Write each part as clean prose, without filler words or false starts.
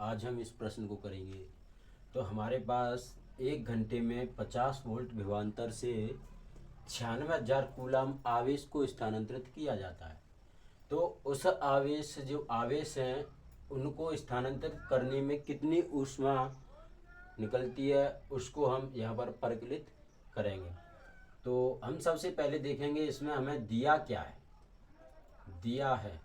आज हम इस प्रश्न को करेंगे। तो हमारे पास 1 घंटे में 50 वोल्ट विभवांतर से 96,000 कूलम आवेश को स्थानांतरित किया जाता है। तो उस आवेश जो आवेश हैं उनको स्थानांतरित करने में कितनी ऊष्मा निकलती है उसको हम यहाँ पर परिकलित करेंगे। तो हम सबसे पहले देखेंगे इसमें हमें दिया क्या है। दिया है,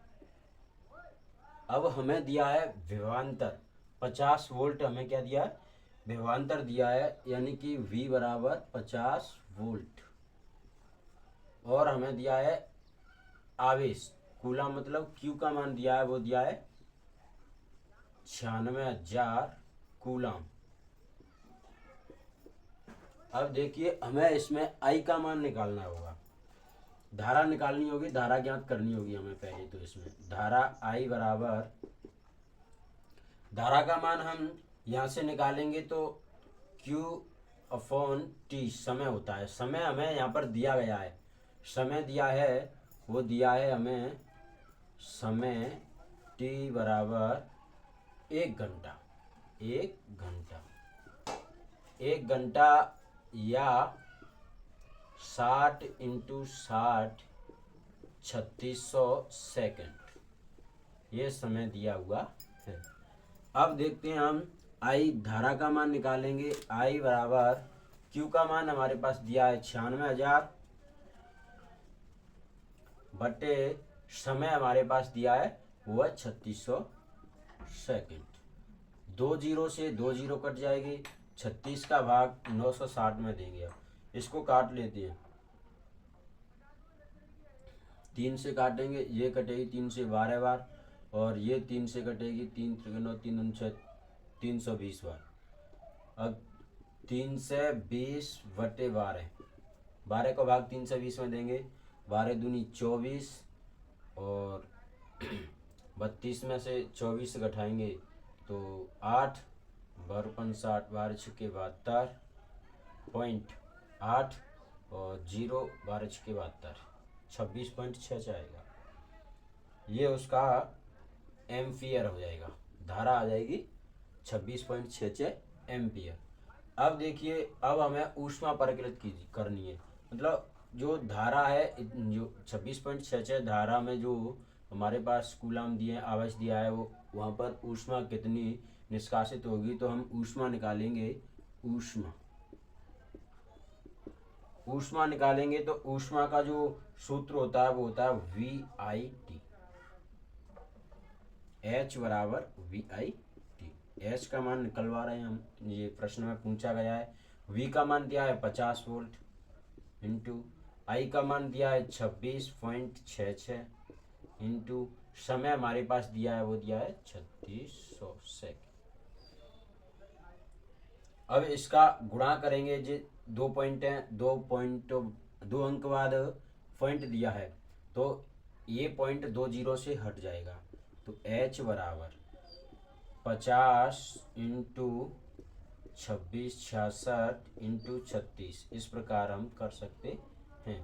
अब हमें दिया है विभवांतर 50 वोल्ट, हमें क्या दिया है, विभवांतर दिया है, यानी कि V बराबर 50 वोल्ट। और हमें दिया है आवेश कूलम, मतलब Q का मान दिया है, वो दिया है 96,000 कूलम। अब देखिए हमें इसमें I का मान निकालना होगा, धारा निकालनी होगी, धारा ज्ञात करनी होगी हमें पहले। तो इसमें धारा I बराबर, धारा का मान हम यहाँ से निकालेंगे तो Q/T समय होता है। समय हमें यहाँ पर दिया गया है, समय दिया है, वो दिया है हमें समय T बराबर 1 घंटा। 1 घंटा या 60 × 60 3600 सेकेंड, ये समय दिया हुआ है। अब देखते हैं हम I धारा का मान निकालेंगे। I बराबर Q का मान हमारे पास दिया है 96,000 बटे समय हमारे पास दिया है वो है 3600 सेकेंड। 2 जीरो से 2 जीरो कट जाएगी, 36 का भाग 960 में देंगे। अब इसको काट लेते हैं, 3 से काटेंगे, ये कटेगी 3 से 12 बार, और ये 3 से कटेगी, 3 त्रिगुण 3 320 बार। अब 3 से 20 बटे 12, 12 का भाग 3 से 20 में देंगे, 12 दूनी 24, और 32 में से 24 से घटाएंगे तो 8, 12 60, 12 छक्के 72, 0.8 और 0, 12 छक्के 72, 26.6 आएगा। ये उसका एम्पियर हो जाएगा, धारा आ जाएगी 26.66 एम्पियर। अब देखिए, अब हमें ऊष्मा परिकलित करनी है, मतलब जो धारा है, जो 26.66 धारा में जो हमारे पास कूलम दिए, आवेश दिया है, वो वहाँ पर ऊष्मा कितनी निष्कासित होगी। तो हम ऊष्मा निकालेंगे, ऊष्मा निकालेंगे तो ऊष्मा का जो सूत्र होता है वो होता है VIT, H बराबर VIT। H का मान निकलवा रहे हैं हम, ये प्रश्न में पूछा गया है। V का मान दिया है 50 वोल्ट इंटू I का मान दिया है 26.66 इंटू समय हमारे पास दिया है, वो दिया है 3600 सेकेंड। अब इसका गुणा करेंगे, जो 2 पॉइंट हैं, 2 अंक बाद पॉइंट दिया है, तो ये पॉइंट 2 जीरो से हट जाएगा। तो H बराबर 50 इंटू 26 66 इंटू 36, इस प्रकार हम कर सकते हैं।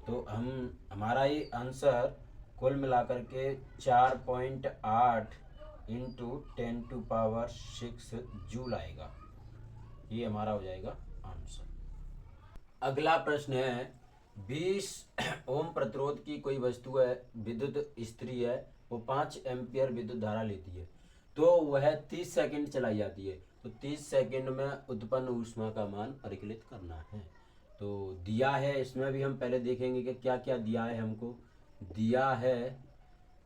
तो हमारा ये आंसर कुल मिलाकर के 4.8 इंटू 10⁻6 जूल आएगा। ये हमारा हो जाएगा आंसर। अगला प्रश्न है, 20 ओम प्रतिरोध की कोई वस्तु है, विद्युत स्त्री है, वो 5 एम्पियर विद्युत धारा लेती है, तो वह 30 सेकंड चलाई जाती है। तो 30 सेकंड में उत्पन्न ऊष्मा का मान परिकलित करना है। तो दिया है, इसमें भी हम पहले देखेंगे कि क्या क्या दिया है हमको। दिया है,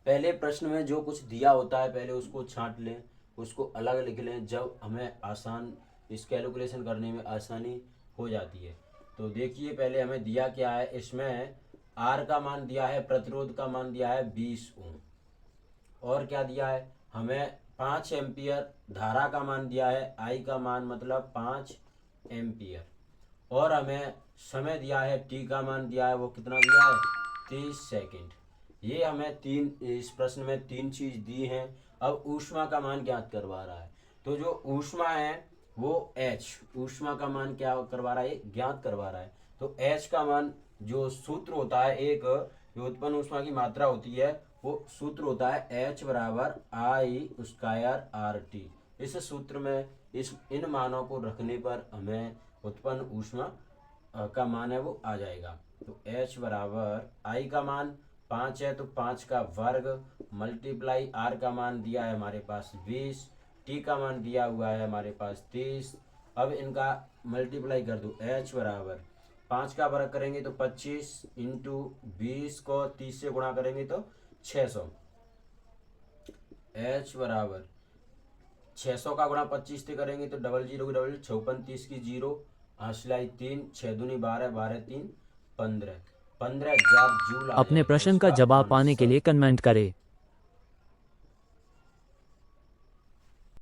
पहले प्रश्न में जो कुछ दिया होता है पहले उसको छांट लें, उसको अलग लिख लें, जब हमें आसान इस कैलकुलेशन करने में आसानी हो जाती है। तो देखिए पहले हमें दिया क्या है, इसमें R का मान दिया है, प्रतिरोध का मान दिया है 20 ओम, और क्या दिया है हमें 5 एम्पियर धारा का मान दिया है, I का मान मतलब 5 एम्पियर, और हमें समय दिया है, T का मान दिया है, वो कितना दिया है 30 सेकंड। ये हमें इस प्रश्न में 3 चीज दी हैं। अब ऊष्मा का मान ज्ञात करवा रहा है, तो जो ऊष्मा है वो H, ऊष्मा का मान क्या करवा रहा है, ज्ञात करवा रहा है। तो H का मान जो सूत्र होता है, एक जो उत्पन्न ऊष्मा की मात्रा होती है, वो सूत्र होता है H बराबर I² RT। इस सूत्र में इन मानों को रखने पर हमें उत्पन्न ऊष्मा का मान है वो आ जाएगा। तो H बराबर I का मान 5 है तो 5 का वर्ग मल्टीप्लाई R का मान दिया है हमारे पास 20, T का मान दिया हुआ है हमारे पास 30। अब इनका मल्टीप्लाई कर दो। H बराबर 5 का वर्ग करेंगे तो 25 इंटू 20 को 30 से गुणा करेंगे तो 600। H बराबर 600 का गुणा 25 से करेंगे तो डबल जीरो की डबल 6 30 की जीरो, हासिलाई 3, 6 दूनी 12, 12 3 15, 15,000 जूल आ अपने जाएगा प्रश्न का इसका जवाब पाने के आंसर। लिए कमेंट करें।